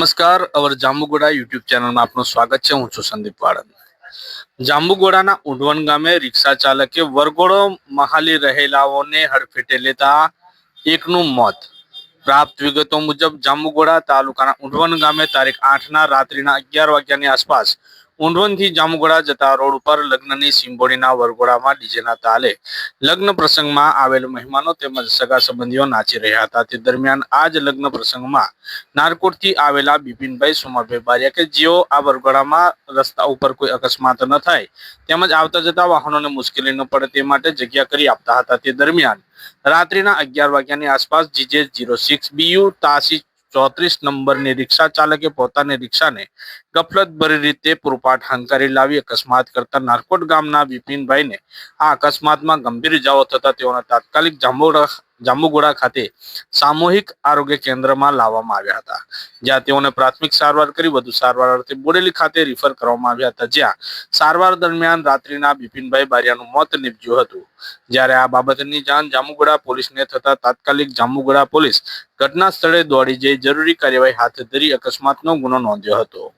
નમસ્કાર, અવર જાંબુગોડા યુટ્યુબ ચેનલમાં આપનું સ્વાગત છે. હું છું સંદીપ વાળંદ. જાંબુગોડાના ઉઢવણ ગામે રિક્ષા ચાલકે વરઘોડો મહાલી રહેલાઓને હડફેટે લેતા એકનું મોત. પ્રાપ્ત વિગતો મુજબ જાંબુગોડા તાલુકાના ઉઢવણ ગામે તારીખ 8ના રાત્રિના 11 વાગ્યાની આસપાસ ઊંઢવણથી જાંબુગોડા જતા રોડ ઉપર લગ્નની સિંબોડીના વરઘોડામાં ડીજેના તાલે લગ્ન પ્રસંગમાં આવેલ મહેમાનો તેમજ સગા સંબંધીઓ નાચી રહ્યા હતા. તે દરમિયાન આ જ લગ્ન પ્રસંગમાં નારકોટથી આવેલા બિપિનભાઈ સુમાભાઈ બારિયા કે જેઓ આ વરઘોડામાં રસ્તા ઉપર કોઈ અકસ્માત ન થાય તેમજ આવતા જતા વાહનોને મુશ્કેલી ન પડે તે માટે જગ્યા કરી આપતા હતા. તે દરમિયાન રાત્રિના 11 વાગ્યાની આસપાસ GJ06BU 34 નંબરની રિક્ષા ચાલકે પોતાની રિક્ષાને ગફલતભરી રીતે પૂરપાટ હંકારી લાવી અકસ્માત કરતા નારકોટ ગામના બિપિનભાઈને આ અકસ્માતમાં ગંભીર ઇજાઓ થતા તેઓને તાત્કાલિક જાંબુગોડા ખાતે સામૂહિક આરોગ્ય કેન્દ્રમાં લાવવામાં આવ્યા હતા, જ્યાં તેઓને પ્રાથમિક સારવાર કરી વધુ સારવાર અર્થે બોડેલી ખાતે રિફર કરવામાં આવ્યા હતા, જ્યાં સારવાર દરમિયાન રાત્રિના બિપિનભાઈ બારિયાનું મોત નીપજ્યું હતું. જ્યારે આ બાબતની જાણ જાંબુગોડા પોલીસને થતા તાત્કાલિક જાંબુગોડા પોલીસ ઘટના સ્થળે દોડી જઈ જરૂરી કાર્યવાહી હાથ ધરી અકસ્માતનો ગુનો નોંધ્યો હતો.